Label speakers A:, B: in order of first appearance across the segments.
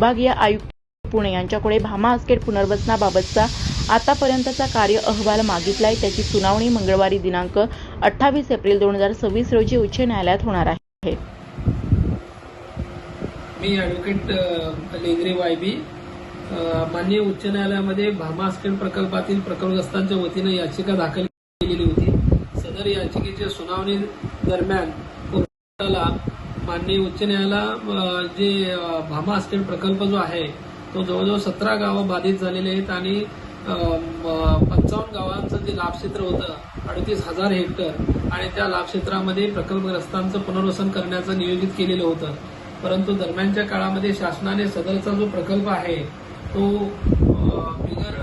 A: विभागीय आयुक्त पुणे यांच्याकडे भामा आसखेड पुनर्वसनाबाबतचा आतापर्यंतचा कार्य अहवाल मागितलाय। त्याची सुनावणी मंगळवारी दिनांक 28 एप्रिल 2026 रोजी उच्च न्यायालयात होणार आहे।
B: मी ॲडव्होकेट लेंगरे वायबी माननीय उच्च न्यायालयामध्ये भामा आसखेड प्रकल्पातील प्रकल्पग्रस्तांच्या वतीने याचिका दाखल केलेली होती। सदर याचिकेच्या सुनावणी दरम्यान कोर्टाला माननीय उच्च न्यायालयाला जे भामा आसखेड प्रकल्प जो आहे तो जवळजवळ 17 गावं बाधित झालेले आहेत आणि 55 गावांचं जे लाभक्षेत्र होतं 38,000 हेक्टर आणि त्या लाभक्षेत्रामध्ये प्रकल्पग्रस्तांचं पुनर्वसन करण्याचं नियोजित केलेलं होतं। परंतु दरम्यानच्या काळामध्ये शासनाने सदरचा जो प्रकल्प आहे तो बिगर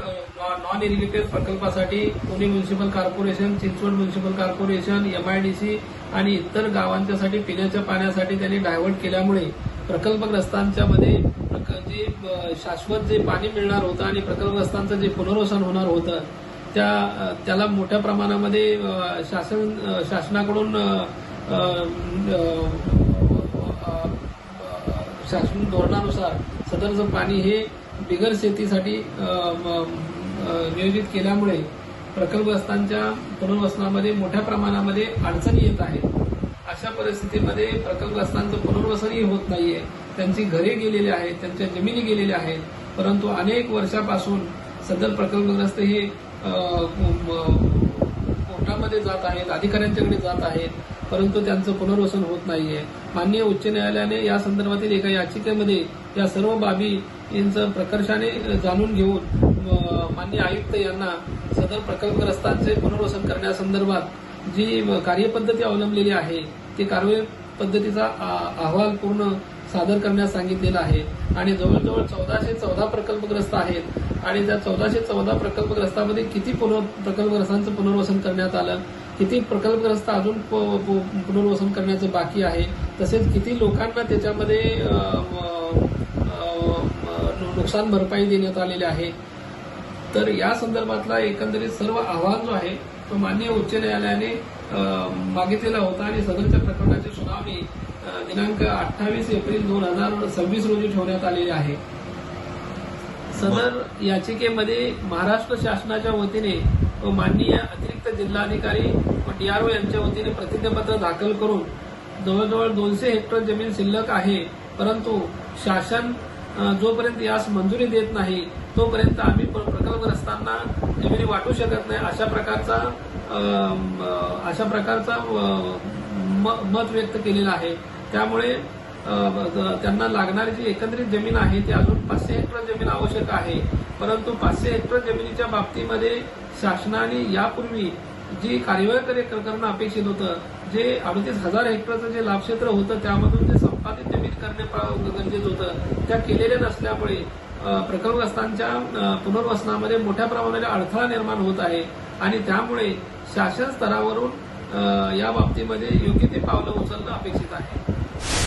B: नॉन इरिगेटेड प्रकल्पासाठी Pune municipal corporation, Chinchwad municipal corporation, MIDC आणि इतर गावांच्यासाठी पिण्याच्या पाण्यासाठी त्यांनी डायव्हर्ट केल्यामुळे प्रकल्पग्रस्तांच्या मध्ये जे शाश्वत जे पाणी मिळणार होतं आणि प्रकल्पग्रस्तांचं जे पुनर्वसन होणार होतं त्याला मोठ्या प्रमाणामध्ये शासनाकडून शासन धोरणानुसार सदरचं पाणी हे बिगर शेतीसाठी नियोजित केल्यामुळे प्रकल्पग्रस्तांच्या पुनर्वसनामध्ये मोठ्या प्रमाणामध्ये अडचणी येत आहेत। अशा परिस्थितीमध्ये प्रकल्पग्रस्तांचं पुनर्वसनही होत नाहीये। त्यांची घरे गेलेली आहेत, त्यांच्या जमिनी गेलेल्या आहेत, परंतु अनेक वर्षापासून सदर प्रकल्पग्रस्त हे कोर्टामध्ये जात आहेत, अधिकाऱ्यांच्याकडे जात आहेत, परंतु त्यांचं पुनर्वसन होत नाहीये। माननीय उच्च न्यायालयाने या संदर्भातील एका याचिकेमध्ये या सर्व बाबी यांचं प्रकर्षाने जाणून घेऊन माननीय आयुक्त यांना सदर प्रकल्पग्रस्तांचे पुनर्वसन करण्यासंदर्भात जी कार्यपद्धती अवलंबलेली आहे ती कार्यपद्धतीचा अहवाल पूर्ण सादर करण्यास सांगितलेला आहे आणि जवळजवळ 1414 प्रकल्पग्रस्त आहेत आणि त्या 1414 प्रकल्पग्रस्तांमध्ये किती प्रकल्पग्रस्तांचं पुनर्वसन करण्यात आलं, किती प्रकल्पग्रस्त अजून पुनर्वसन करण्याचं बाकी आहे, तसेच किती लोकांना त्याच्यामध्ये नुकसान भरपाई देण्यात आलेली आहे। तर या संदर्भातला एकंदरीत सर्व अहवाल जो आहे तो माननीय उच्च न्यायालयाने मागितलेला होता आणि सदरच्या प्रकरणाची सुनावणी दिनांक 28 एप्रिल 2026 रोजी ठेवण्यात आलेली आहे। सदर याचिकेमध्ये महाराष्ट्र शासनाच्या वतीने व माननीय अतिरिक्त जिल्हाधिकारी व DRO यांच्या वतीने प्रतिज्ञापत्र दाखल करून जवळजवळ 200 हेक्टर जमीन शिल्लक आहे, परंतु शासन जोपर्यंत यास मंजुरी देत नाही तोपर्यंत आम्ही प्रकल्पग्रस्तांना जमिनी वाटू शकत नाही अशा प्रकारचा मत व्यक्त केलेलं आहे। त्यामुळे त्यांना लागणारी जी एकंदरीत जमीन आहे ती अजून 500 हेक्टर जमीन आवश्यक आहे, परंतु 500 हेक्टर जमिनीच्या बाबतीमध्ये शासनाने यापूर्वी जी कार्यवाही करणं अपेक्षित होतं, जे 38,000 हेक्टरचं जे लाभक्षेत्र होतं त्यामधून जे संपादित जमीन करणे गरजेचं होतं त्या केलेल्या नसल्यामुळे प्रकल्पग्रस्तांच्या पुनर्वसनामध्ये मोठ्या प्रमाणात अडथळा निर्माण होत आहे आणि त्यामुळे शासन स्तरावरून या बाबतीमध्ये योग्य ते पावलं उचलणं अपेक्षित आहे।